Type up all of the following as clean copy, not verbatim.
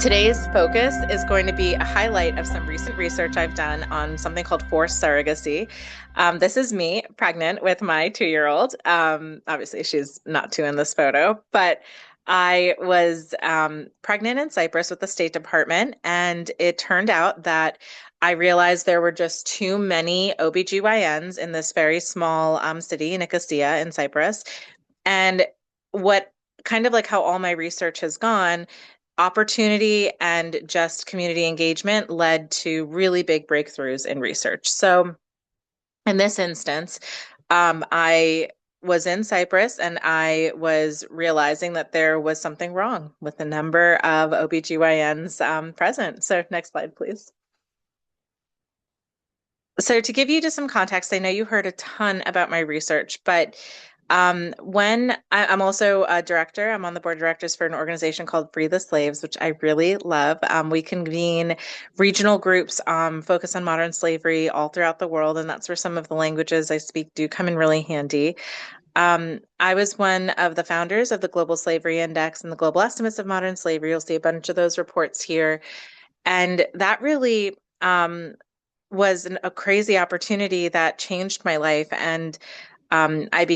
Today's focus is going to be a highlight of some recent research I've done on something called forced surrogacy. This is me, pregnant with my 2-year-old. Obviously, she's not two in this photo, but I was pregnant in Cyprus with the State Department, and it turned out that I realized there were just too many OBGYNs in this very small city, Nicosia in Cyprus. And what kind of like how all my research has gone, opportunity and just community engagement led to really big breakthroughs in research. So in this instance, I was in Cyprus and I was realizing that there was something wrong with the number of OBGYNs present. So next slide, please. So to give you just some context, I know you heard a ton about my research, but I'm also a director, I'm on the board of directors for an organization called Free the Slaves, which I really love. We convene regional groups focused on modern slavery all throughout the world, and that's where some of the languages I speak do come in really handy. I was one of the founders of the Global Slavery Index and the Global Estimates of Modern Slavery. You'll see a bunch of those reports here. And that really was a crazy opportunity that changed my life. And I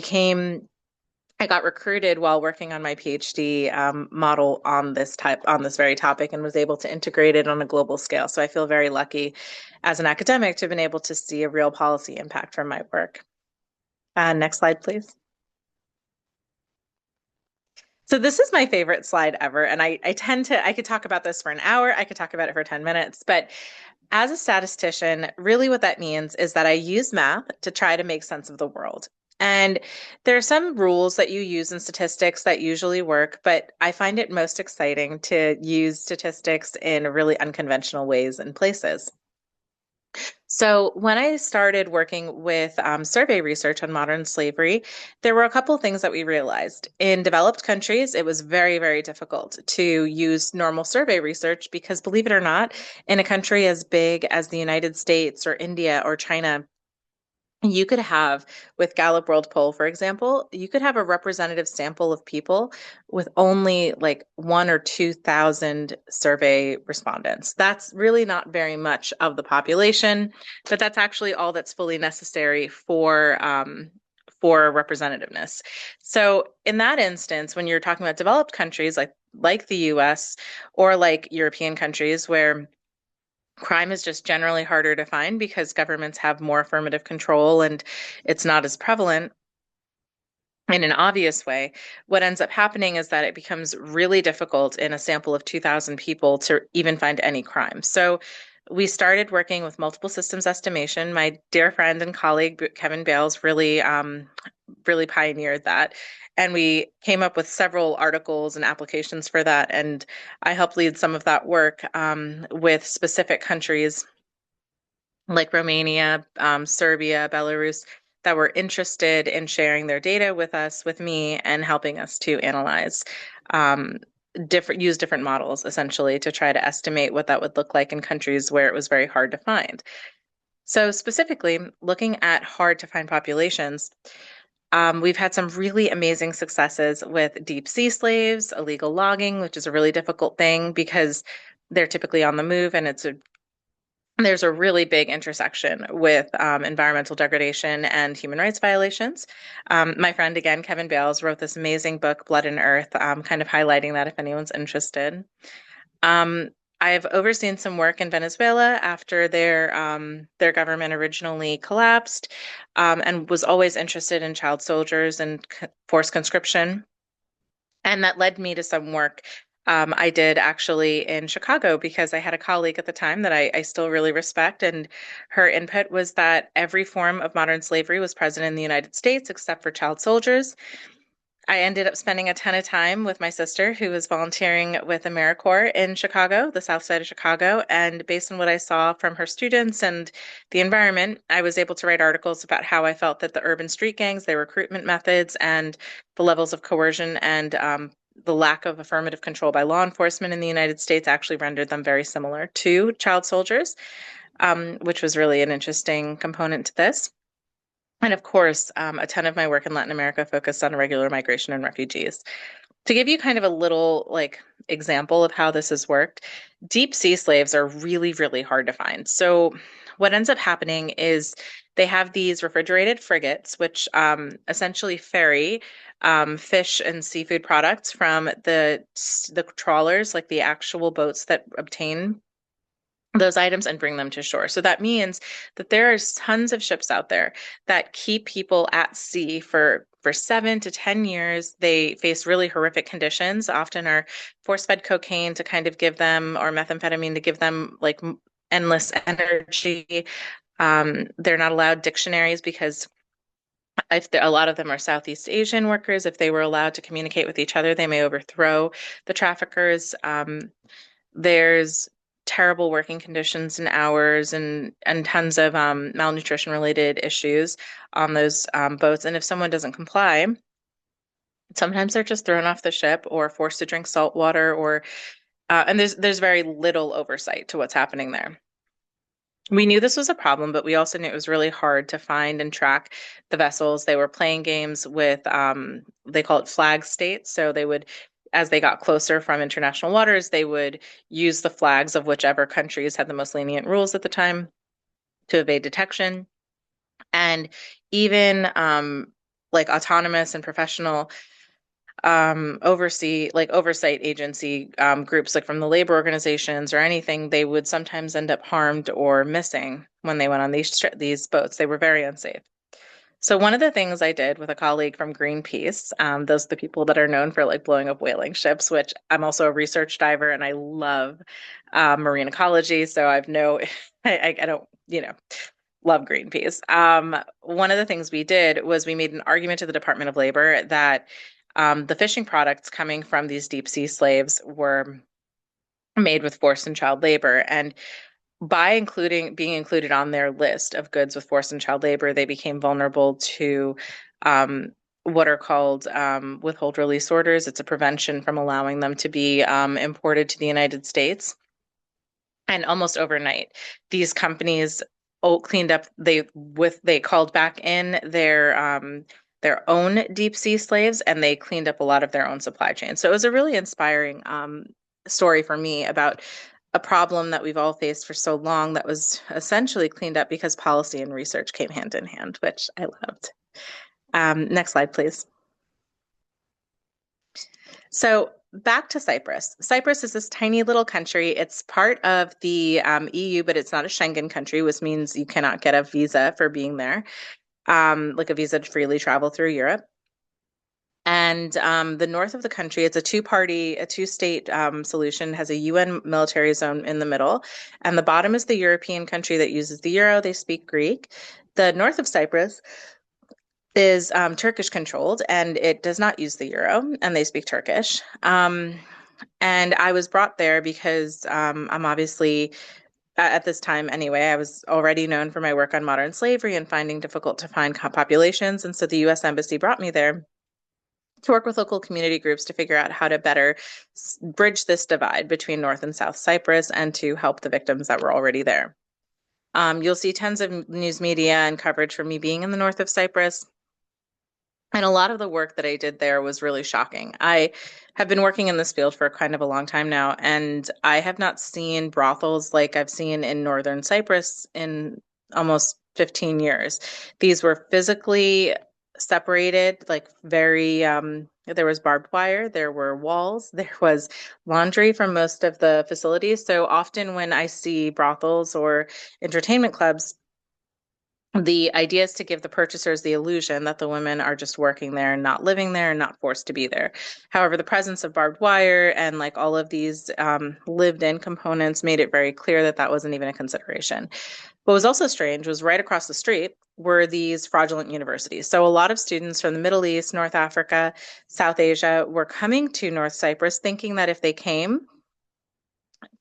got recruited while working on my PhD model on this very topic, and was able to integrate it on a global scale. So I feel very lucky as an academic to have been able to see a real policy impact from my work. Next slide, please. So this is my favorite slide ever, and I could talk about this for an hour, I could talk about it for 10 minutes, but as a statistician, really what that means is that I use math to try to make sense of the world. And there are some rules that you use in statistics that usually work, but I find it most exciting to use statistics in really unconventional ways and places. So when I started working with survey research on modern slavery, there were a couple of things that we realized. In developed countries, it was very, very difficult to use normal survey research because, believe it or not, in a country as big as the United States or India or China, you could have, with Gallup World Poll, for example, you could have a representative sample of people with only like 1 or 2 thousand survey respondents. That's really not very much of the population, but that's actually all that's fully necessary for representativeness. So in that instance, when you're talking about developed countries like the US or like European countries where crime is just generally harder to find because governments have more affirmative control and it's not as prevalent in an obvious way, what ends up happening is that it becomes really difficult in a sample of 2,000 people to even find any crime. So we started working with multiple systems estimation. My dear friend and colleague, Kevin Bales, really pioneered that. And we came up with several articles and applications for that. And I helped lead some of that work with specific countries like Romania, Serbia, Belarus, that were interested in sharing their data with us, with me, and helping us to analyze use different models essentially to try to estimate what that would look like in countries where it was very hard to find. So specifically, looking at hard to find populations, we've had some really amazing successes with deep sea slaves, illegal logging, which is a really difficult thing because they're typically on the move, and there's a really big intersection with environmental degradation and human rights violations. My friend, again, Kevin Bales, wrote this amazing book, Blood and Earth, kind of highlighting that if anyone's interested. I've overseen some work in Venezuela after their government originally collapsed, and was always interested in child soldiers and forced conscription. And that led me to some work I did actually in Chicago because I had a colleague at the time that I still really respect. And her input was that every form of modern slavery was present in the United States except for child soldiers. I ended up spending a ton of time with my sister, who was volunteering with AmeriCorps in Chicago, the south side of Chicago. And based on what I saw from her students and the environment, I was able to write articles about how I felt that the urban street gangs, their recruitment methods, and the levels of coercion and the lack of affirmative control by law enforcement in the United States actually rendered them very similar to child soldiers, which was really an interesting component to this. And of course, a ton of my work in Latin America focused on irregular migration and refugees. To give you kind of a little like example of how this has worked, deep sea slaves are really, really hard to find. So what ends up happening is they have these refrigerated frigates, which essentially ferry fish and seafood products from the trawlers, like the actual boats that obtain those items and bring them to shore. So that means that there are tons of ships out there that keep people at sea for 7 to 10 years. They face really horrific conditions, often are force-fed cocaine to kind of give them, or methamphetamine to give them like endless energy. They're not allowed dictionaries because if a lot of them are Southeast Asian workers, if they were allowed to communicate with each other, they may overthrow the traffickers. There's terrible working conditions and hours and tons of malnutrition related issues on those boats. And if someone doesn't comply, sometimes they're just thrown off the ship or forced to drink salt water or and there's very little oversight to what's happening there. We knew this was a problem, but we also knew it was really hard to find and track the vessels. They were playing games with, they call it flag states. So they would, as they got closer from international waters, they would use the flags of whichever countries had the most lenient rules at the time to evade detection. And even like autonomous and professional oversight agency groups like from the labor organizations or anything, they would sometimes end up harmed or missing when they went on these boats. They were very unsafe. So one of the things I did with a colleague from Greenpeace, those are the people that are known for like blowing up whaling ships, which I'm also a research diver and I love marine ecology. So I've no, I don't, love Greenpeace. One of the things we did was we made an argument to the Department of Labor that the fishing products coming from these deep sea slaves were made with forced and child labor. And by being included on their list of goods with forced and child labor, they became vulnerable to what are called withhold release orders. It's a prevention from allowing them to be imported to the United States. And almost overnight, these companies cleaned up. They called back in their own deep sea slaves, and they cleaned up a lot of their own supply chain. So it was a really inspiring story for me about a problem that we've all faced for so long that was essentially cleaned up because policy and research came hand in hand, which I loved. Next slide, please. So back to Cyprus. Cyprus is this tiny little country. It's part of the EU, but it's not a Schengen country, which means you cannot get a visa for being there, like a visa to freely travel through Europe. And the north of the country, it's a two-state solution, has a UN military zone in the middle. And the bottom is the European country that uses the euro. They speak Greek. The north of Cyprus is Turkish controlled and it does not use the euro and they speak Turkish. And I was brought there because I'm obviously, at this time anyway, I was already known for my work on modern slavery and finding difficult to find populations. And so the US Embassy brought me there to work with local community groups to figure out how to better bridge this divide between North and South Cyprus and to help the victims that were already there. You'll see tons of news media and coverage from me being in the north of Cyprus. And a lot of the work that I did there was really shocking. I have been working in this field for kind of a long time now, and I have not seen brothels like I've seen in Northern Cyprus in almost 15 years. These were physically separated, like there was barbed wire, there were walls, there was laundry from most of the facilities. So often when I see brothels or entertainment clubs, the idea is to give the purchasers the illusion that the women are just working there and not living there and not forced to be there. However, the presence of barbed wire and like all of these lived-in components made it very clear that that wasn't even a consideration. What was also strange was right across the street were these fraudulent universities. So a lot of students from the Middle East, North Africa, South Asia were coming to North Cyprus thinking that if they came,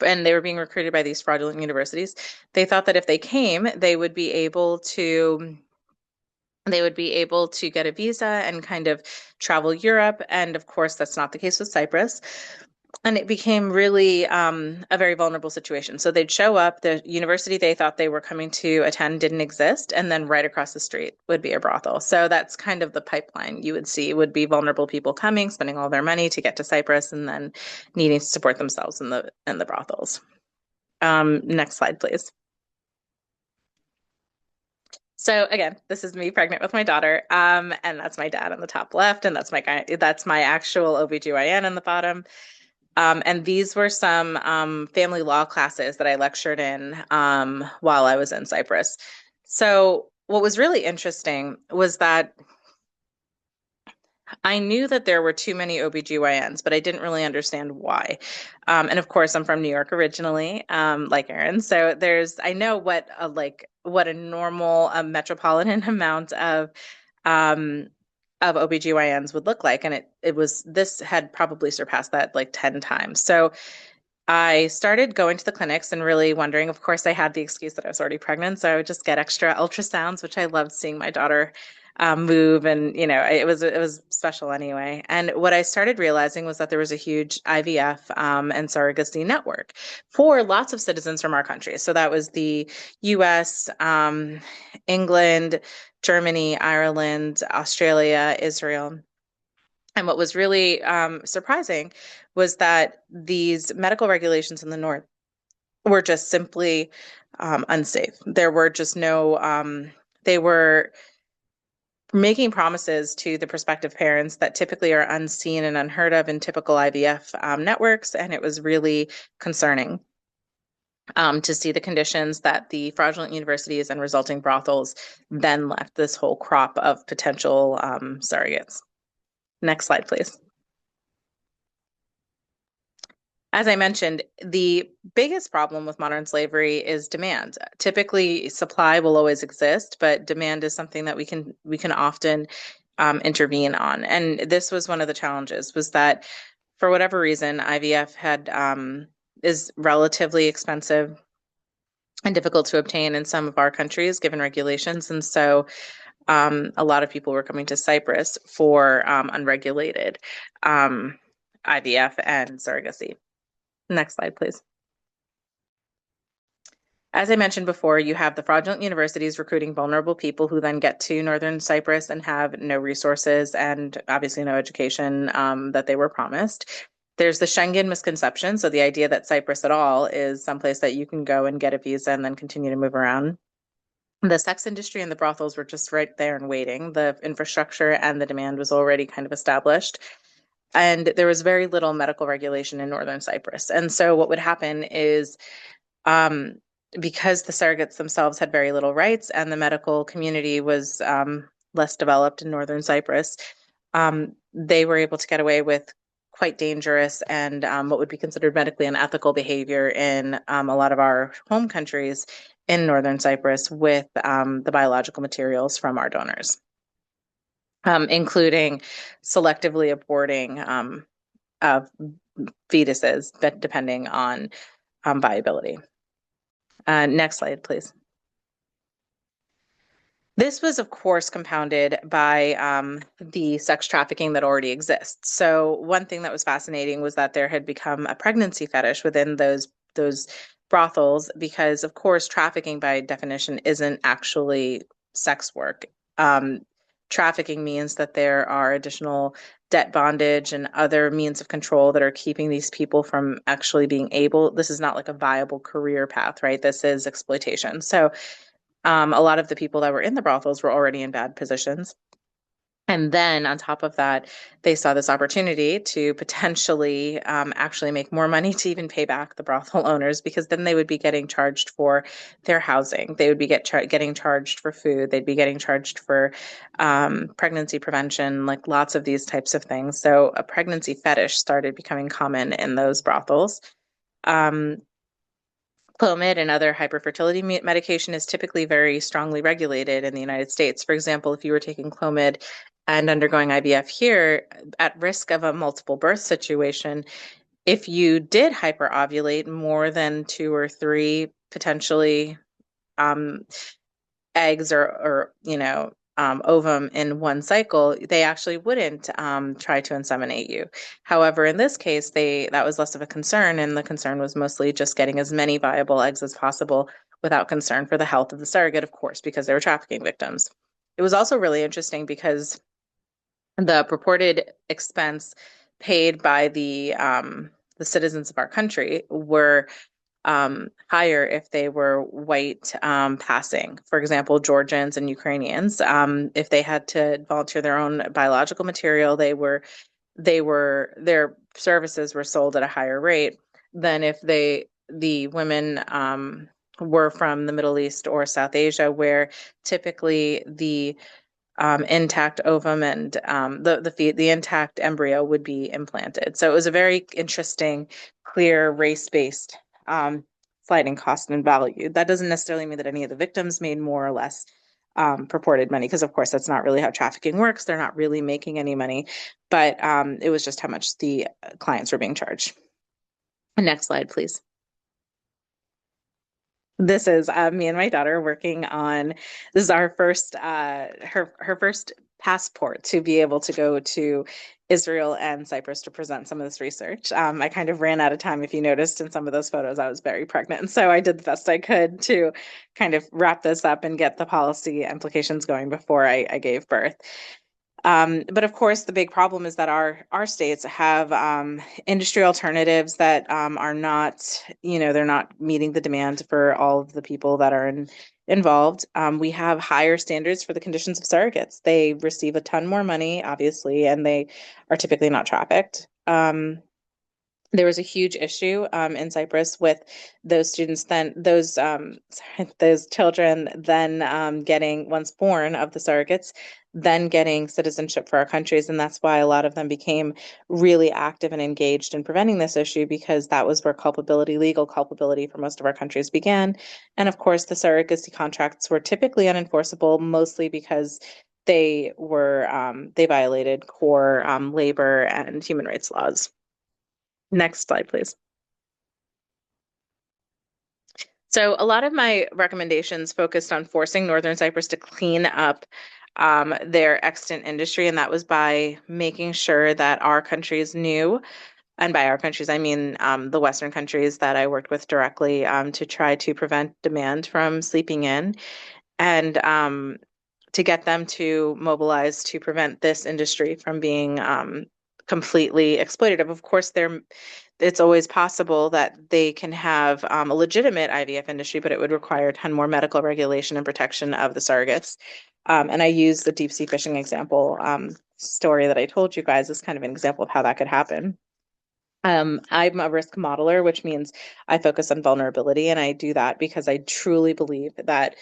and they were being recruited by these fraudulent universities. They thought that if they came, they would be able to get a visa and kind of travel Europe. And of course, that's not the case with Cyprus. And it became really a very vulnerable situation. So they'd show up, the university they thought they were coming to attend didn't exist, and then right across the street would be a brothel. So that's kind of the pipeline you would see would be vulnerable people coming, spending all their money to get to Cyprus, and then needing to support themselves in the brothels. Next slide, please. So again, this is me pregnant with my daughter, and that's my dad on the top left, and that's my actual OBGYN in the bottom. And these were some family law classes that I lectured in while I was in Cyprus. So what was really interesting was that I knew that there were too many OBGYNs, but I didn't really understand why. And of course, I'm from New York originally, like Erin. So I know what a normal metropolitan amount um, of OBGYNs would look like. And this had probably surpassed that like 10 times. So I started going to the clinics and really wondering. Of course, I had the excuse that I was already pregnant, so I would just get extra ultrasounds, which I loved seeing my daughter move, and it was special anyway. And what I started realizing was that there was a huge IVF and surrogacy network for lots of citizens from our country. So that was the U.S., England, Germany, Ireland, Australia, Israel. And what was really surprising was that these medical regulations in the North were just simply unsafe. There were just no, they were making promises to the prospective parents that typically are unseen and unheard of in typical IVF networks. And it was really concerning to see the conditions that the fraudulent universities and resulting brothels then left this whole crop of potential surrogates. Next slide, please. As I mentioned, the biggest problem with modern slavery is demand. Typically, supply will always exist, but demand is something that we can often intervene on. And this was one of the challenges, was that for whatever reason, IVF had is relatively expensive and difficult to obtain in some of our countries, given regulations. And so a lot of people were coming to Cyprus for unregulated IVF and surrogacy. Next slide, please. As I mentioned before, you have the fraudulent universities recruiting vulnerable people who then get to Northern Cyprus and have no resources and obviously no education that they were promised. There's the Schengen misconception. So the idea that Cyprus at all is someplace that you can go and get a visa and then continue to move around. The sex industry and the brothels were just right there and waiting. The infrastructure and the demand was already kind of established. And there was very little medical regulation in Northern Cyprus. And so what would happen is um, because the surrogates themselves had very little rights and the medical community was less developed in Northern Cyprus, they were able to get away with quite dangerous and what would be considered medically unethical behavior in a lot of our home countries in Northern Cyprus with the biological materials from our donors, including selectively aborting fetuses, but depending on viability. Next slide, please. This was, of course, compounded by the sex trafficking that already exists. So one thing that was fascinating was that there had become a pregnancy fetish within those brothels because, of course, trafficking by definition isn't actually sex work. Trafficking means that there are additional debt bondage and other means of control that are keeping these people from actually being able. This is not like a viable career path, right? This is exploitation. So a lot of the people that were in the brothels were already in bad positions. And then on top of that, they saw this opportunity to potentially actually make more money to even pay back the brothel owners, because then they would be getting charged for their housing. They would be getting charged for food. They'd be getting charged for pregnancy prevention, like lots of these types of things. So a pregnancy fetish started becoming common in those brothels. Clomid and other hyperfertility medication is typically very strongly regulated in the United States. For example, if you were taking Clomid and undergoing IVF here, at risk of a multiple birth situation, if you did hyperovulate more than 2 or 3 potentially eggs or ovum in one cycle, they actually wouldn't try to inseminate you. However, in this case, that was less of a concern, and the concern was mostly just getting as many viable eggs as possible without concern for the health of the surrogate, of course, because they were trafficking victims. It was also really interesting because the purported expense paid by the citizens of our country were higher if they were white passing. For example, Georgians and Ukrainians, if they had to volunteer their own biological material, their services were sold at a higher rate than if the women were from the Middle East or South Asia, where typically the intact ovum and the intact embryo would be implanted. So it was a very interesting, clear race-based sliding cost and value. That doesn't necessarily mean that any of the victims made more or less purported money, because of course that's not really how trafficking works. They're not really making any money, but it was just how much the clients were being charged. Next slide, please. This is me and my daughter working on, this is our first her first passport to be able to go to Israel and Cyprus to present some of this research. I kind of ran out of time. If you noticed in some of those photos, I was very pregnant. And so I did the best I could to kind of wrap this up and get the policy implications going before I gave birth. But of course, the big problem is that our states have industry alternatives that are not, they're not meeting the demand for all of the people that are involved. We have higher standards for the conditions of surrogates. They receive a ton more money, obviously, and they are typically not trafficked. There was a huge issue in Cyprus with those students those children then getting, once born of the surrogates, then getting citizenship for our countries. And that's why a lot of them became really active and engaged in preventing this issue, because that was where legal culpability for most of our countries began. And of course, the surrogacy contracts were typically unenforceable, mostly because they violated core labor and human rights laws. Next slide, please. So a lot of my recommendations focused on forcing Northern Cyprus to clean up their extant industry, and that was by making sure that our countries knew, and by our countries, I mean the Western countries that I worked with directly, to try to prevent demand from sleeping in, and to get them to mobilize to prevent this industry from being completely exploitative. Of course, it's always possible that they can have a legitimate IVF industry, but it would require a ton more medical regulation and protection of the surrogates. And I use the deep sea fishing example story that I told you guys as kind of an example of how that could happen. I'm a risk modeler, which means I focus on vulnerability, and I do that because I truly believe that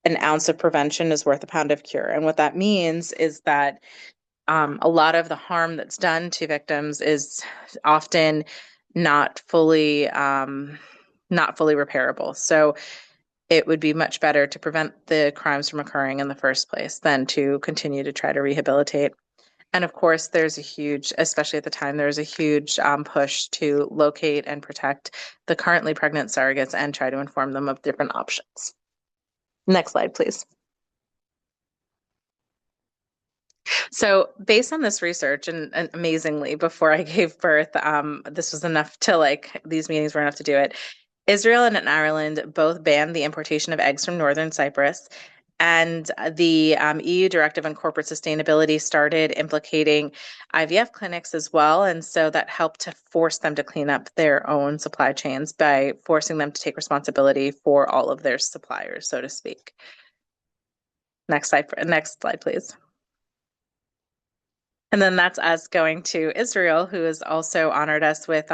an ounce of prevention is worth a pound of cure. And what that means is that a lot of the harm that's done to victims is often not fully repairable. So it would be much better to prevent the crimes from occurring in the first place than to continue to try to rehabilitate. And of course, especially at the time, there's a huge push to locate and protect the currently pregnant surrogates and try to inform them of different options. Next slide, please. So based on this research, and amazingly, before I gave birth, this was enough to these meetings were enough to do it. Israel and Ireland both banned the importation of eggs from Northern Cyprus. And the EU Directive on Corporate Sustainability started implicating IVF clinics as well. And so that helped to force them to clean up their own supply chains by forcing them to take responsibility for all of their suppliers, so to speak. Next slide, please. And then that's us going to Israel, who has also honored us with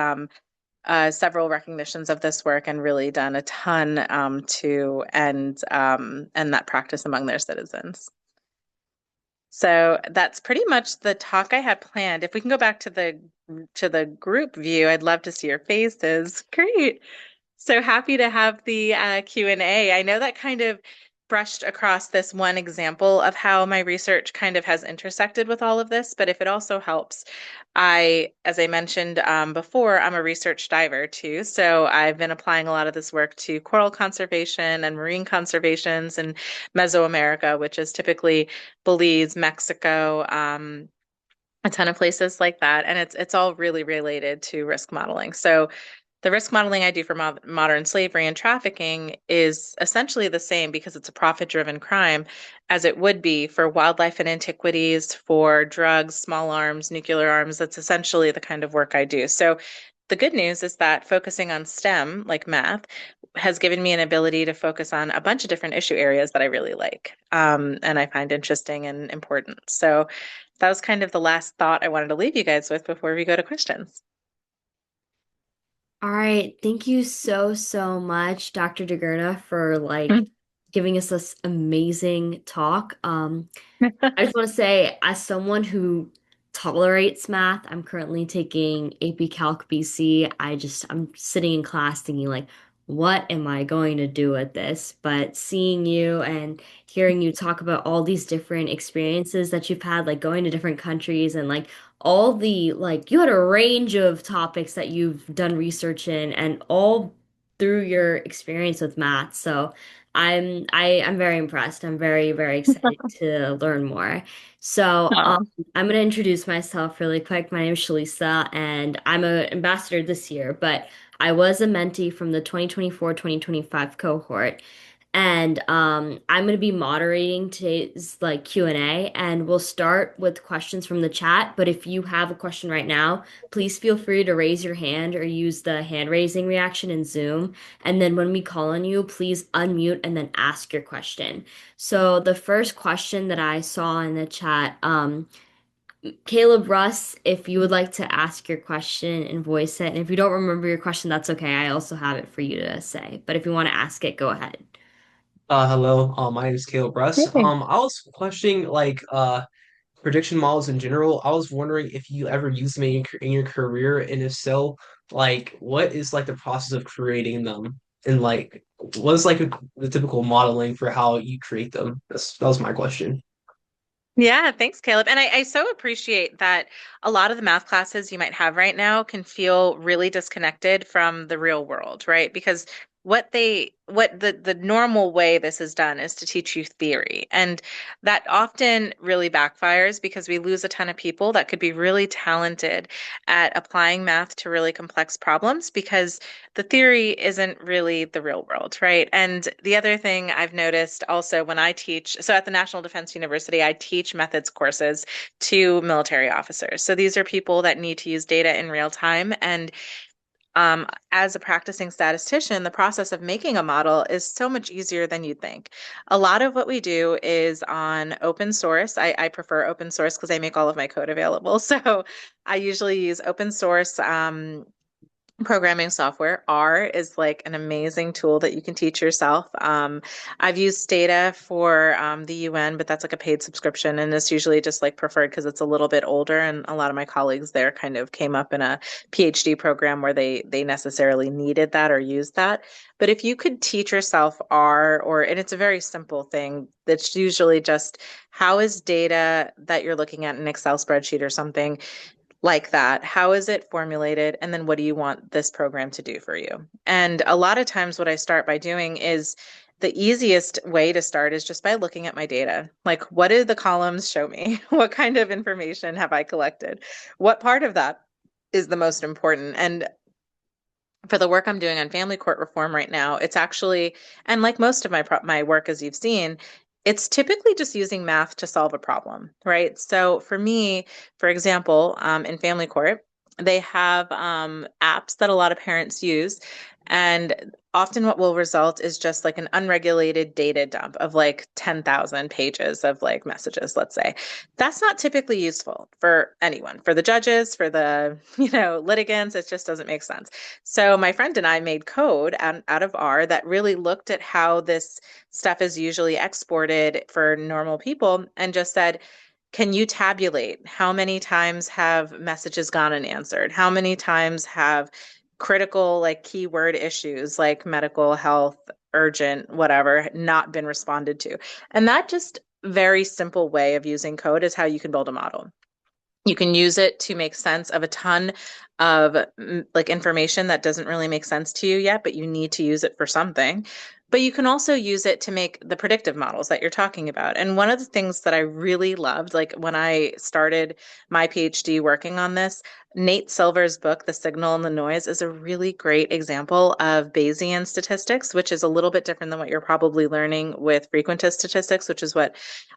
several recognitions of this work and really done a ton to end that practice among their citizens. So that's pretty much the talk I had planned. If we can go back to the group view, I'd love to see your faces. Great. So happy to have the Q&A. I know that kind of brushed across this one example of how my research kind of has intersected with all of this, but if it also helps, as I mentioned before, I'm a research diver too. So I've been applying a lot of this work to coral conservation and marine conservations in Mesoamerica, which is typically Belize, Mexico, a ton of places like that, and it's all really related to risk modeling. So the risk modeling I do for modern slavery and trafficking is essentially the same because it's a profit-driven crime as it would be for wildlife and antiquities, for drugs, small arms, nuclear arms. That's essentially the kind of work I do. So the good news is that focusing on STEM, like math, has given me an ability to focus on a bunch of different issue areas that I really like, and I find interesting and important. So that was kind of the last thought I wanted to leave you guys with before we go to questions. All right, thank you so, so much, Dr. Durgana, for like giving us this amazing talk. I just want to say, as someone who tolerates math, I'm currently taking AP Calc BC. I'm sitting in class thinking, like, what am I going to do with this? But seeing you and hearing you talk about all these different experiences that you've had, like going to different countries and like you had a range of topics that you've done research in and all through your experience with math. So I'm very impressed. I'm very, very excited to learn more. So Oh. I'm going to introduce myself really quick. My name is Shalisa, and I'm an ambassador this year, but I was a mentee from the 2024-2025 cohort. And I'm going to be moderating today's like Q&A, and we'll start with questions from the chat. But if you have a question right now, please feel free to raise your hand or use the hand raising reaction in Zoom. And then when we call on you, please unmute and then ask your question. So the first question that I saw in the chat, Caleb Russ, if you would like to ask your question and voice it, and if you don't remember your question, that's okay. I also have it for you to say. But if you want to ask it, go ahead. Hello, my name is Caleb Russ. Hey. I was questioning prediction models in general. I was wondering if you ever used them in your career, and if so, like what is like the process of creating them, and like what is the typical modeling for how you create them? That was my question. Yeah, thanks, Caleb. And I so appreciate that a lot of the math classes you might have right now can feel really disconnected from the real world, right? Because what the normal way this is done is to teach you theory. And that often really backfires because we lose a ton of people that could be really talented at applying math to really complex problems because the theory isn't really the real world, right? And the other thing I've noticed also when I teach, so at the National Defense University, I teach methods courses to military officers. So these are people that need to use data in real time. And as a practicing statistician, the process of making a model is so much easier than you'd think. A lot of what we do is on open source. I prefer open source because I make all of my code available. So I usually use open source programming software. R is like an amazing tool that you can teach yourself. I've used Stata for the UN, but that's like a paid subscription, and it's usually just like preferred because it's a little bit older. And a lot of my colleagues there kind of came up in a PhD program where they necessarily needed that or used that. But if you could teach yourself R, or and it's a very simple thing that's usually just how is data that you're looking at in an Excel spreadsheet or something like that. How is it formulated? And then what do you want this program to do for you? And a lot of times, what I start by doing is the easiest way to start is just by looking at my data. Like, what did the columns show me? What kind of information have I collected? What part of that is the most important? And for the work I'm doing on family court reform right now, it's actually, and like most of my work, as you've seen, it's typically just using math to solve a problem, right? So for me, for example, in family court, they have apps that a lot of parents use, and often what will result is just like an unregulated data dump of like 10,000 pages of like messages, let's say. That's not typically useful for anyone, for the judges, for the, litigants. It just doesn't make sense. So my friend and I made code out of R that really looked at how this stuff is usually exported for normal people and just said, can you tabulate how many times have messages gone unanswered? How many times have critical like keyword issues like medical health urgent, whatever, not been responded to. And that just very simple way of using code is how you can build a model. You can use it to make sense of a ton of like information that doesn't really make sense to you yet, but you need to use it for something. But you can also use it to make the predictive models that you're talking about. And one of the things that I really loved, like when I started my PhD working on this, Nate Silver's book, The Signal and the Noise, is a really great example of Bayesian statistics, which is a little bit different than what you're probably learning with frequentist statistics, which is what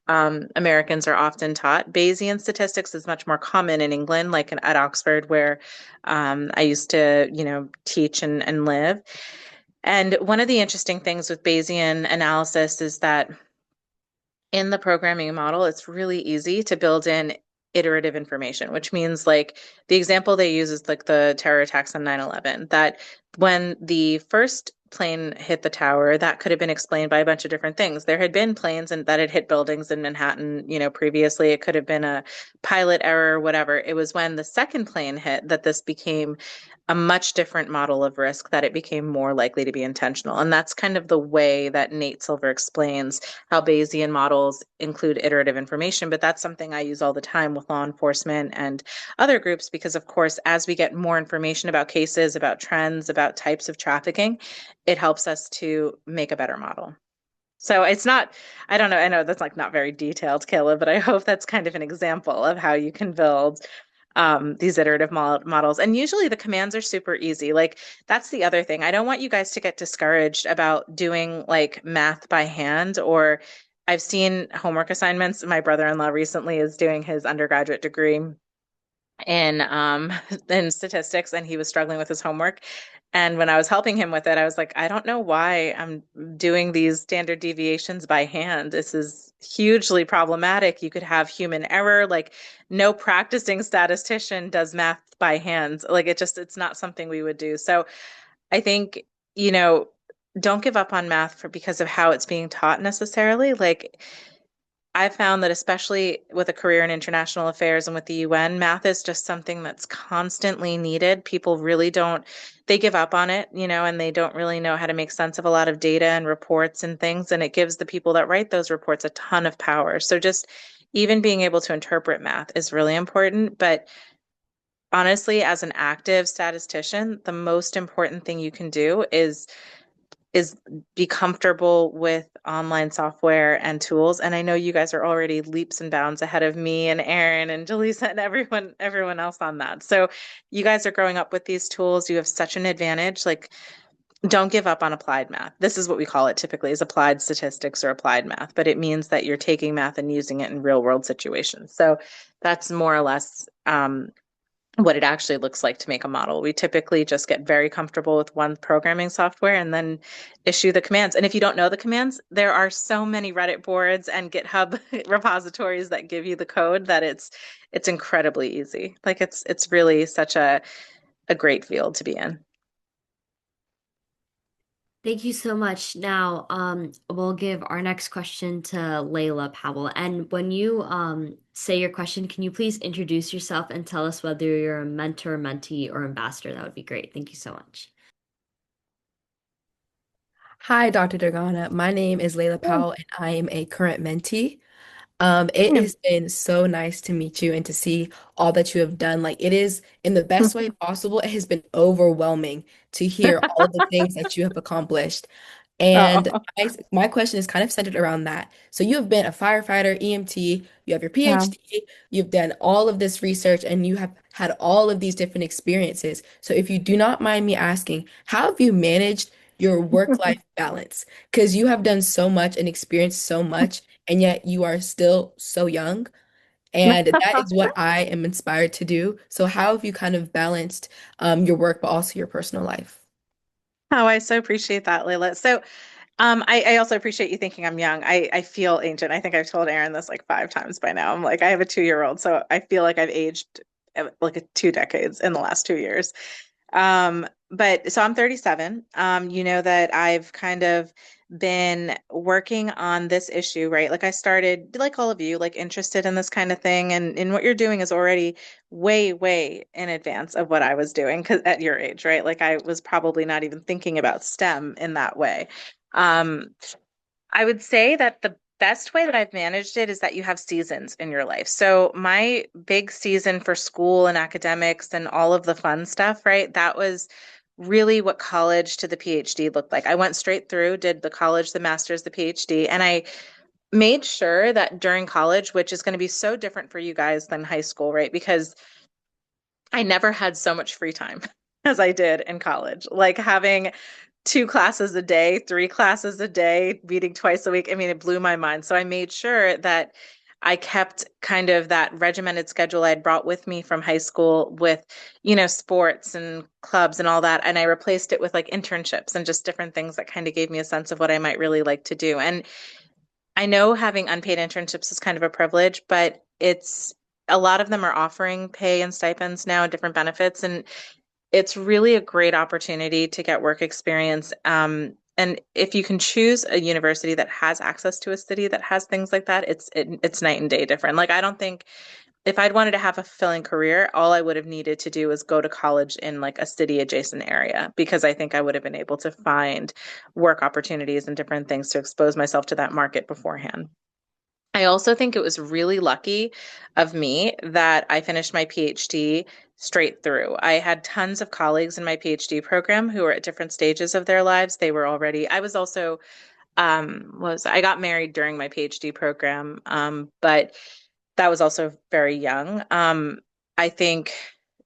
Americans are often taught. Bayesian statistics is much more common in England, like at Oxford, where I used to, teach and live. And one of the interesting things with Bayesian analysis is that in the programming model, it's really easy to build in iterative information, which means like the example they use is like the terror attacks on 9/11, that when the first plane hit the tower, that could have been explained by a bunch of different things. There had been planes and that had hit buildings in Manhattan, previously. It could have been a pilot error, whatever. It was when the second plane hit that this became a much different model of risk, that it became more likely to be intentional. And that's kind of the way that Nate Silver explains how Bayesian models include iterative information. But that's something I use all the time with law enforcement and other groups, because of course, as we get more information about cases, about trends, about types of trafficking, it helps us to make a better model. So it's not, I don't know, I know that's like not very detailed, Caleb, but I hope that's kind of an example of how you can build these iterative models. And usually the commands are super easy. Like that's the other thing. I don't want you guys to get discouraged about doing like math by hand, or I've seen homework assignments. My brother-in-law recently is doing his undergraduate degree in in statistics, and he was struggling with his homework. And when I was helping him with it, I was like, I don't know why I'm doing these standard deviations by hand. This is hugely problematic. You could have human error. Like no practicing statistician does math by hand. Like it's not something we would do. So I think, you know, don't give up on math because of how it's being taught necessarily. Like I found that especially with a career in international affairs and with the UN, math is just something that's constantly needed. People really don't, they give up on it, and they don't really know how to make sense of a lot of data and reports and things. And it gives the people that write those reports a ton of power. So just even being able to interpret math is really important. But honestly, as an active statistician, the most important thing you can do is be comfortable with online software and tools. And I know you guys are already leaps and bounds ahead of me and Aaron and Jaleesa and everyone else on that. So you guys are growing up with these tools. You have such an advantage. Like, don't give up on applied math. This is what we call it typically, is applied statistics or applied math, but it means that you're taking math and using it in real world situations. So that's more or less what it actually looks like to make a model. We typically just get very comfortable with one programming software and then issue the commands. And if you don't know the commands, there are so many Reddit boards and GitHub repositories that give you the code that it's incredibly easy. Like it's really such a great field to be in. Thank you so much. Now, we'll give our next question to Layla Powell. And when you say your question, can you please introduce yourself and tell us whether you're a mentor, mentee, or ambassador? That would be great. Thank you so much. Hi, Dr. Durgana. My name is Layla Oh. Powell, and I am a current mentee. It has been so nice to meet you and to see all that you have done. Like, it is in the best way possible. It has been overwhelming to hear all the things that you have accomplished. And Oh, my question is kind of centered around that. So you have been a firefighter, EMT, you have your yeah. PhD, you've done all of this research, and you have had all of these different experiences. So if you do not mind me asking, how have you managed your work-life balance? Because you have done so much and experienced so much, and yet you are still so young. And that is what I am inspired to do. So how have you kind of balanced your work, but also your personal life? Oh, I so appreciate that, Layla. So I also appreciate you thinking I'm young. I feel ancient. I think I've told Aaron this like 5 times by now. I'm like, I have a 2-year-old, so I feel like I've aged like 2 decades in the last 2 years. But so I'm 37. You know that I've kind of been working on this issue, right? Like I started, like all of you, like interested in this kind of thing, and what you're doing is already way, way in advance of what I was doing 'cause at your age, right? Like I was probably not even thinking about STEM in that way. Um, I would say that the best way that I've managed it is that you have seasons in your life. So my big season for school and academics and all of the fun stuff, right? That was really what college to the PhD looked like. I went straight through, did the college, the master's, the PhD, and I made sure that during college, which is going to be so different for you guys than high school, right? Because I never had so much free time as I did in college. Like having two classes a day, three classes a day, meeting twice a week. I mean, it blew my mind. So I made sure that I kept kind of that regimented schedule I had brought with me from high school with, sports and clubs and all that. And I replaced it with like internships and just different things that kind of gave me a sense of what I might really like to do. And I know having unpaid internships is kind of a privilege, but it's a lot of them are offering pay and stipends now and different benefits. And it's really a great opportunity to get work experience. And if you can choose a university that has access to a city that has things like that, it's night and day different. Like I don't think if I'd wanted to have a fulfilling career, all I would have needed to do was go to college in like a city adjacent area because I think I would have been able to find work opportunities and different things to expose myself to that market beforehand. I also think it was really lucky of me that I finished my PhD straight through. I had tons of colleagues in my PhD program who were at different stages of their lives. I was also, I got married during my PhD program, but that was also very young. I think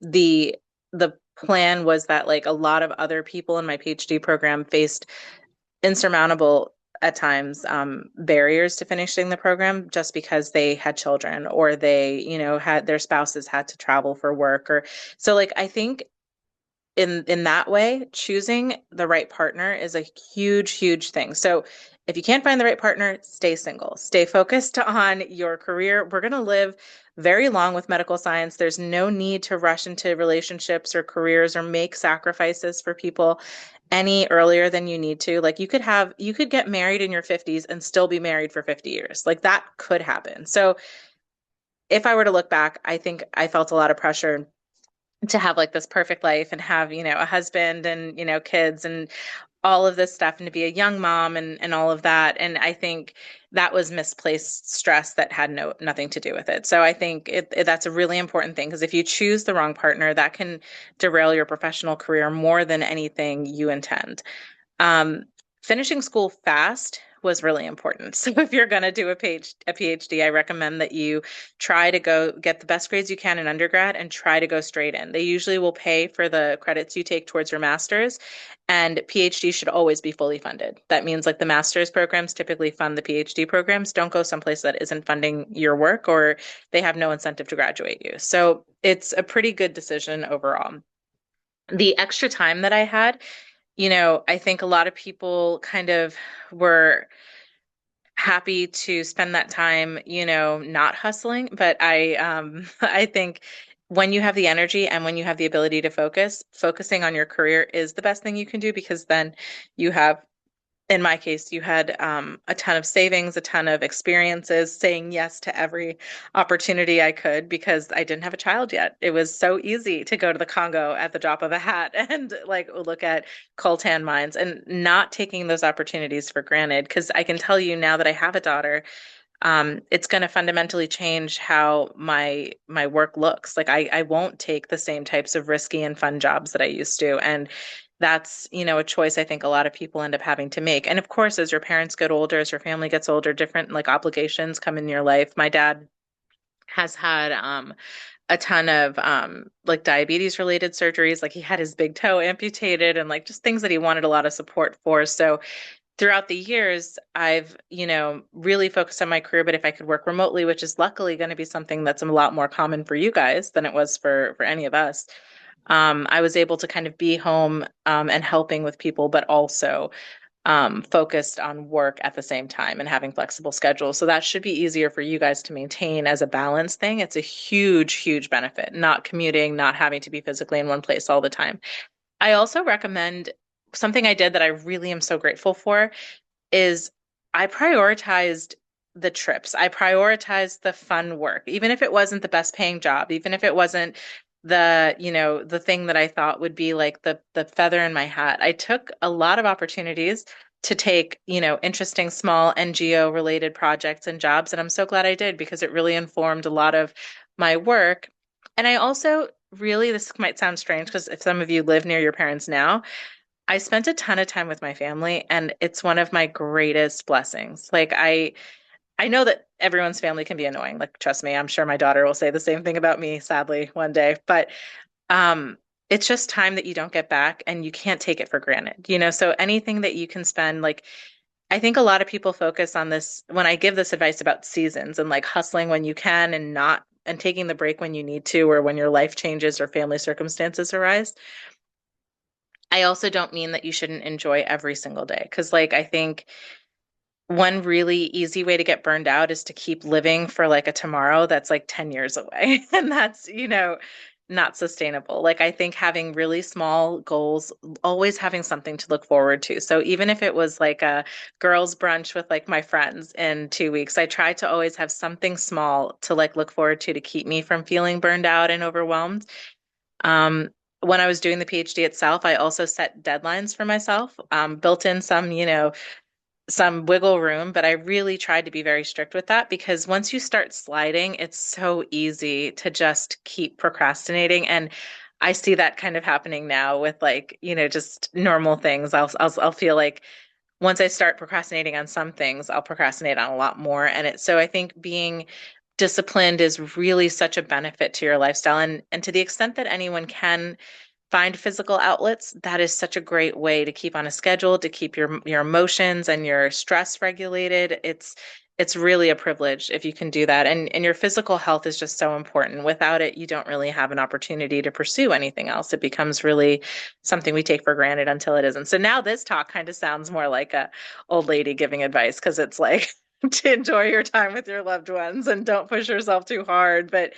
the, the plan was that like a lot of other people in my PhD program faced insurmountable at times barriers to finishing the program just because they had children or they had their spouses had to travel for work or so like I think in that way choosing the right partner is a huge thing. So if you can't find the right partner, stay single, stay focused on your career. We're going to live very long with medical science. There's no need to rush into relationships or careers or make sacrifices for people any earlier than you need to. Like you could get married in your 50s and still be married for 50 years. Like that could happen. So if I were to look back, I think I felt a lot of pressure to have like this perfect life and have, a husband and, kids and all of this stuff and to be a young mom and all of that. And I think that was misplaced stress that had nothing to do with it. So I think that's a really important thing because if you choose the wrong partner, that can derail your professional career more than anything you intend. Um, Finishing school fast was really important. So if you're going to do a PhD, I recommend that you try to go get the best grades you can in undergrad and try to go straight in. They usually will pay for the credits you take towards your master's, and PhD should always be fully funded. That means like the master's programs typically fund the PhD programs. Don't go someplace that isn't funding your work or they have no incentive to graduate you. So it's a pretty good decision overall. The extra time that I had, I think a lot of people kind of were happy to spend that time, not hustling. But I think when you have the energy and when you have the ability to focusing on your career is the best thing you can do because then you have in my case, you had a ton of savings, a ton of experiences, saying yes to every opportunity I could because I didn't have a child yet. It was so easy to go to the Congo at the drop of a hat and like look at coltan mines and not taking those opportunities for granted. Because I can tell you now that I have a daughter, it's going to fundamentally change how my work looks. Like I won't take the same types of risky and fun jobs that I used to. And that's, a choice I think a lot of people end up having to make. And of course, as your parents get older, as your family gets older, different like obligations come in your life. My dad has had a ton of like diabetes related surgeries. Like he had his big toe amputated and like just things that he wanted a lot of support for. So throughout the years, I've, really focused on my career, but if I could work remotely, which is luckily going to be something that's a lot more common for you guys than it was for any of us, I was able to kind of be home and helping with people, but also focused on work at the same time and having flexible schedules. So that should be easier for you guys to maintain as a balance thing. It's a huge benefit, not commuting, not having to be physically in one place all the time. I also recommend something I did that I really am so grateful for is I prioritized the trips. I prioritized the fun work, even if it wasn't the best paying job, even if it wasn't the thing that I thought would be like the feather in my hat. I took a lot of opportunities to take, interesting small NGO related projects and jobs. And I'm so glad I did because it really informed a lot of my work. And I also really, this might sound strange because if some of you live near your parents now, I spent a ton of time with my family and it's one of my greatest blessings. Like I know that everyone's family can be annoying. Like trust me, I'm sure my daughter will say the same thing about me, sadly, one day. But um, it's just time that you don't get back and you can't take it for granted, So anything that you can spend, like, I think a lot of people focus on this when I give this advice about seasons and like hustling when you can and not, and taking the break when you need to, or when your life changes or family circumstances arise. I also don't mean that you shouldn't enjoy every single day. Cause like, I think one really easy way to get burned out is to keep living for like a tomorrow that's like 10 years away. And that's, not sustainable. Like I think having really small goals, always having something to look forward to. So even if it was like a girls' brunch with like my friends in 2 weeks, I try to always have something small to like look forward to keep me from feeling burned out and overwhelmed. Um, when I was doing the PhD itself, I also set deadlines for myself, built in some wiggle room, but I really tried to be very strict with that because once you start sliding, it's so easy to just keep procrastinating. And I see that kind of happening now with like, just normal things. I'll feel like once I start procrastinating on some things, I'll procrastinate on a lot more. So I think being disciplined is really such a benefit to your lifestyle. And to the extent that anyone can find physical outlets, that is such a great way to keep on a schedule, to keep your emotions and your stress regulated. It's really a privilege if you can do that. And your physical health is just so important. Without it, you don't really have an opportunity to pursue anything else. It becomes really something we take for granted until it isn't. So now this talk kind of sounds more like a old lady giving advice because it's like to enjoy your time with your loved ones and don't push yourself too hard. But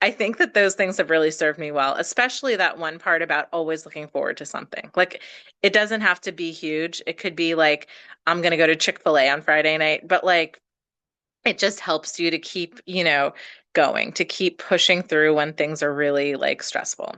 I think that those things have really served me well, especially that one part about always looking forward to something. Like it doesn't have to be huge. It could be like, I'm going to go to Chick-fil-A on Friday night, but like it just helps you to keep, going, to keep pushing through when things are really like stressful.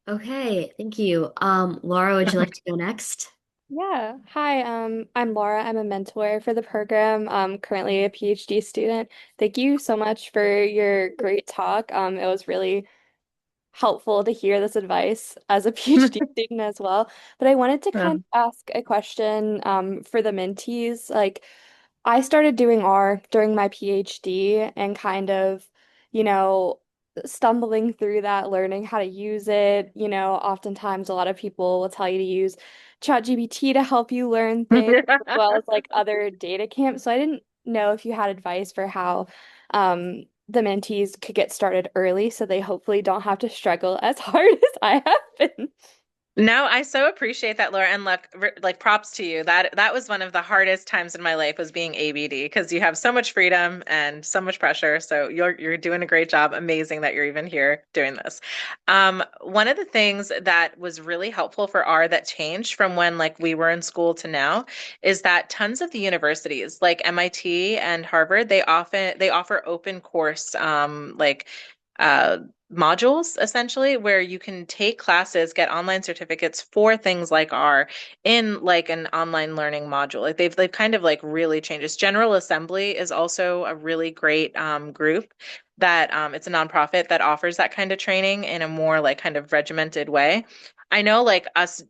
Okay, thank you. Laura, would you like to go next? Yeah. Hi, I'm Laura. I'm a mentor for the program. I'm currently a PhD student. Thank you so much for your great talk. It was really helpful to hear this advice as a PhD student as well. But I wanted to kind Um, of ask a question for the mentees. Like, I started doing R during my PhD and kind of, you know, stumbling through that, learning how to use it. Oftentimes a lot of people will tell you to use ChatGPT to help you learn things, as well as like other data camps. So I didn't know if you had advice for how the mentees could get started early so they hopefully don't have to struggle as hard as I have been. No, I so appreciate that, Laura. And look, like props to you. That was one of the hardest times in my life was being ABD because you have so much freedom and so much pressure. So you're doing a great job. Amazing that you're even here doing this. One of the things that was really helpful for R that changed from when like we were in school to now is that tons of the universities like MIT and Harvard, they offer open course uh modules essentially where you can take classes, get online certificates for things like R in like an online learning module. Like they've kind of like really changed. This General Assembly is also a really great group that it's a nonprofit that offers that kind of training in a more like kind of regimented way. I know like us,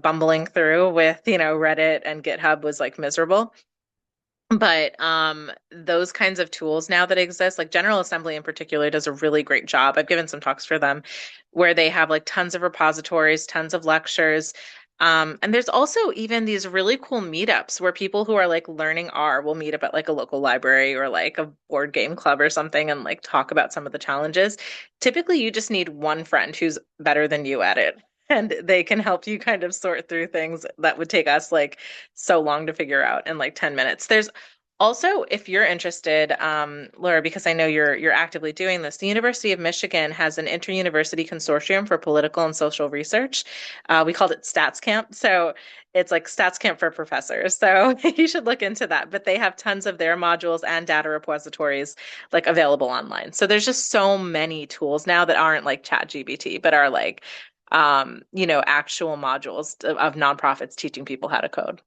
bumbling through with, Reddit and GitHub was like miserable. But those kinds of tools now that exist, like General Assembly in particular, does a really great job. I've given some talks for them where they have like tons of repositories, tons of lectures. And there's also even these really cool meetups where people who are like learning R will meet up at like a local library or like a board game club or something and like talk about some of the challenges. Typically, you just need one friend who's better than you at it. And they can help you kind of sort through things that would take us like so long to figure out in like 10 minutes. There's also, if you're interested, Laura, because I know you're actively doing this, the University of Michigan has an inter-university consortium for political and social research. We called it Stats Camp. So it's like Stats Camp for professors. So you should look into that. But they have tons of their modules and data repositories like available online. So there's just so many tools now that aren't like ChatGPT, but are like actual modules of nonprofits teaching people how to code.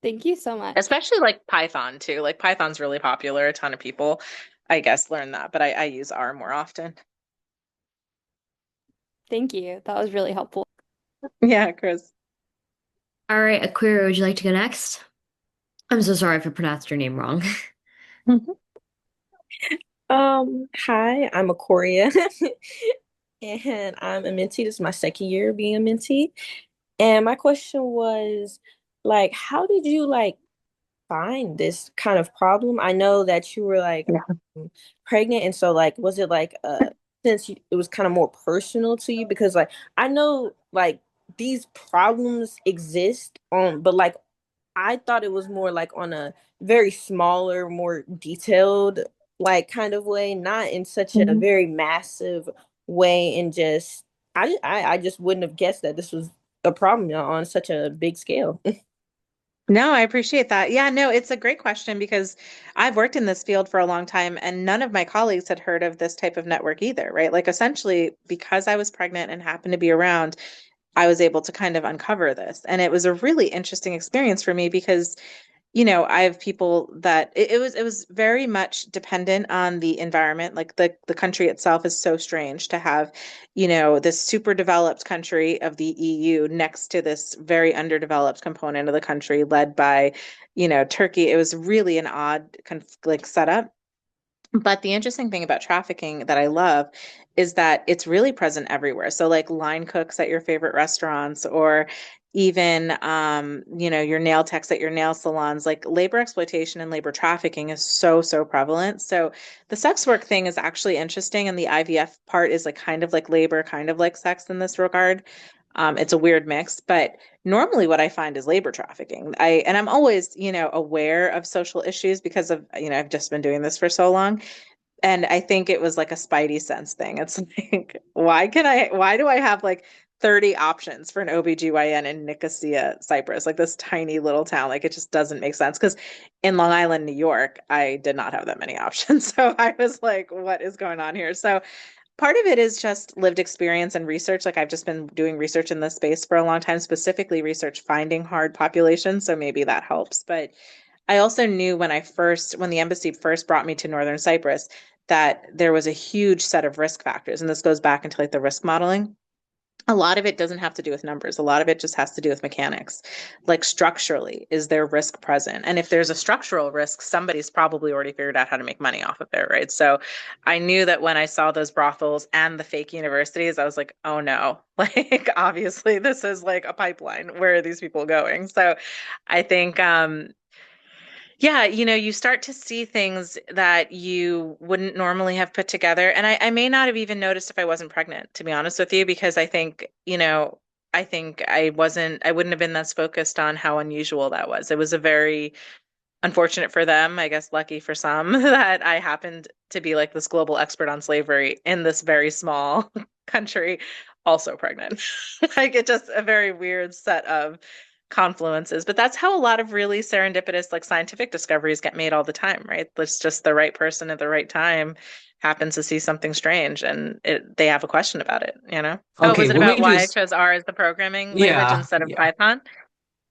Thank you so much. Especially like Python too. Like Python's really popular. A ton of people, I guess, learn that, but I use R more often. Thank you. That was really helpful. Yeah, Chris. All right, Aquira, would you like to go next? I'm so sorry if I pronounced your name wrong. Hi, I'm Aquaria, and I'm a mentee. This is my second year being a mentee. And my question was, like, how did you find this kind of problem? I know that you were Yeah. pregnant, and so was it since it was kind of more personal to you? Because I know these problems exist but I thought it was more on a very smaller, more detailed kind of way, not in such a Mhm. very massive way, and just I just wouldn't have guessed that this was a problem on such a big scale. No, I appreciate that. Yeah, no, it's a great question because I've worked in this field for a long time and none of my colleagues had heard of this type of network either, right? Like essentially because I was pregnant and happened to be around, I was able to kind of uncover this. And it was a really interesting experience for me because I have people that it was very much dependent on the environment. Like the country itself is so strange to have, this super developed country of the EU next to this very underdeveloped component of the country led by, Turkey. It was really an odd like setup. But the interesting thing about trafficking that I love is that it's really present everywhere. So like line cooks at your favorite restaurants or even your nail techs at your nail salons, like labor exploitation and labor trafficking is so, so prevalent. So the sex work thing is actually interesting and the IVF part is like kind of like labor, kind of like sex in this regard. It's a weird mix, but normally what I find is labor trafficking. I'm always, aware of social issues because of, I've just been doing this for so long. And I think it was like a spidey sense thing. It's like, why do I have like 30 options for an OBGYN in Nicosia, Cyprus, like this tiny little town? Like it just doesn't make sense. Because in Long Island, New York, I did not have that many options. So I was like, what is going on here? So part of it is just lived experience and research. Like I've just been doing research in this space for a long time, specifically research finding hard populations. So maybe that helps. But I also knew when the embassy first brought me to Northern Cyprus, that there was a huge set of risk factors. And this goes back into like the risk modeling. A lot of it doesn't have to do with numbers. A lot of it just has to do with mechanics. Like structurally, is there risk present? And if there's a structural risk, somebody's probably already figured out how to make money off of it, right? So I knew that when I saw those brothels and the fake universities, I was like, oh no, like obviously this is like a pipeline. Where are these people going? So I think yeah, you start to see things that you wouldn't normally have put together. And I may not have even noticed if I wasn't pregnant, to be honest with you, because I wouldn't have been as focused on how unusual that was. It was a very unfortunate for them, I guess lucky for some, that I happened to be like this global expert on slavery in this very small country, also pregnant. Like it just a very weird set of confluences. But that's how a lot of really serendipitous like scientific discoveries get made all the time, right? It's just the right person at the right time happens to see something strange and they have a question about it? Oh, Okay, was it let me about why I just chose R as the programming language yeah, instead of yeah. Python?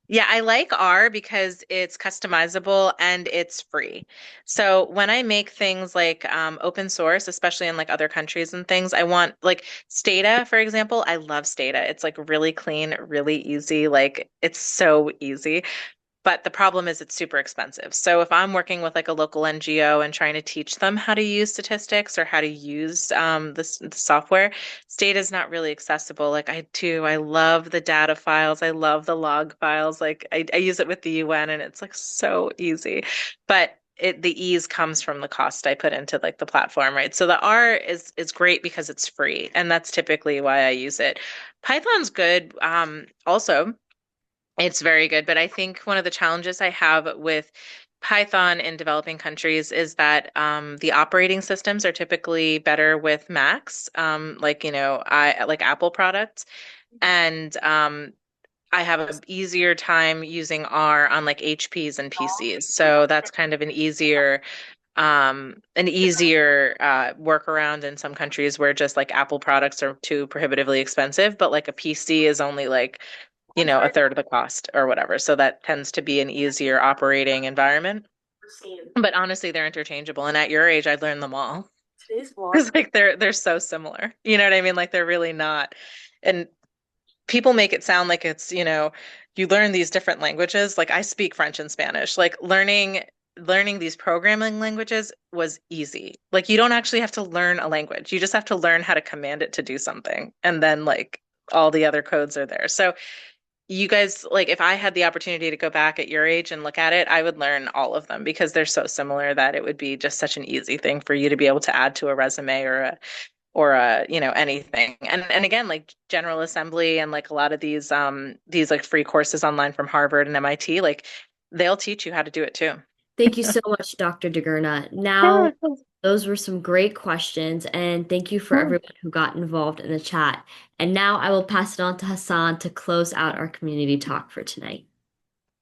Yeah, I like R because it's customizable and it's free. So when I make things like open source, especially in like other countries and things, I want like Stata, for example. I love Stata. It's like really clean, really easy. Like it's so easy. But the problem is it's super expensive. So if I'm working with like a local NGO and trying to teach them how to use statistics or how to use the software, Stata is not really accessible. Like I do, I love the data files. I love the log files. Like I use it with the UN and it's like so easy. But the ease comes from the cost I put into like the platform, right? So the R is great because it's free, and that's typically why I use it. Python's good also. It's very good, but I think one of the challenges I have with Python in developing countries is that the operating systems are typically better with Macs, like I like Apple products, and I have an easier time using R on like HPs and PCs. So that's kind of an easier an easier workaround in some countries where just like Apple products are too prohibitively expensive, but like a PC is only like, a third of the cost or whatever. So that tends to be an easier operating environment. But honestly, they're interchangeable. And at your age, I'd learn them all. Because like they're so similar. You know what I mean? Like they're really not. And people make it sound like it's, you learn these different languages. Like I speak French and Spanish. Like learning these programming languages was easy. Like you don't actually have to learn a language. You just have to learn how to command it to do something. And then like all the other codes are there. So you guys, like if I had the opportunity to go back at your age and look at it, I would learn all of them because they're so similar that it would be just such an easy thing for you to be able to add to a resume or anything. And again, like General Assembly and like a lot of these like free courses online from Harvard and MIT, like they'll teach you how to do it too. Thank you so much, Dr. Durgana. Now, those were some great questions, and thank you for everyone who got involved in the chat. And now I will pass it on to Hassan to close out our community talk for tonight.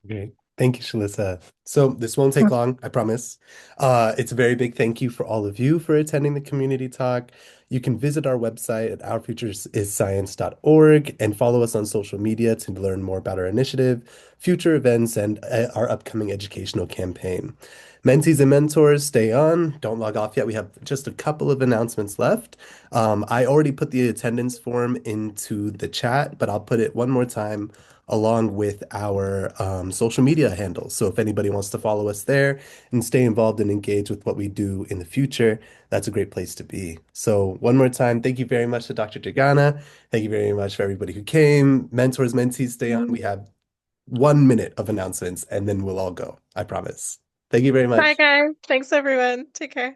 Great. Thank you, Shalissa. So this won't take long, I promise. It's a very big thank you for all of you for attending the community talk. You can visit our website at ourfuturesisscience.org and follow us on social media to learn more about our initiative, future events, and our upcoming educational campaign. Mentees and mentors, stay on. Don't log off yet. We have just a couple of announcements left. I already put the attendance form into the chat, but I'll put it one more time along with our social media handles. So if anybody wants to follow us there and stay involved and engage with what we do in the future, that's a great place to be. So one more time, thank you very much to Dr. Durgana. Thank you very much for everybody who came. Mentors, mentees, stay on. We have 1 minute of announcements and then we'll all go. I promise. Thank you very Bye, much. guys. Thanks, everyone. Take care.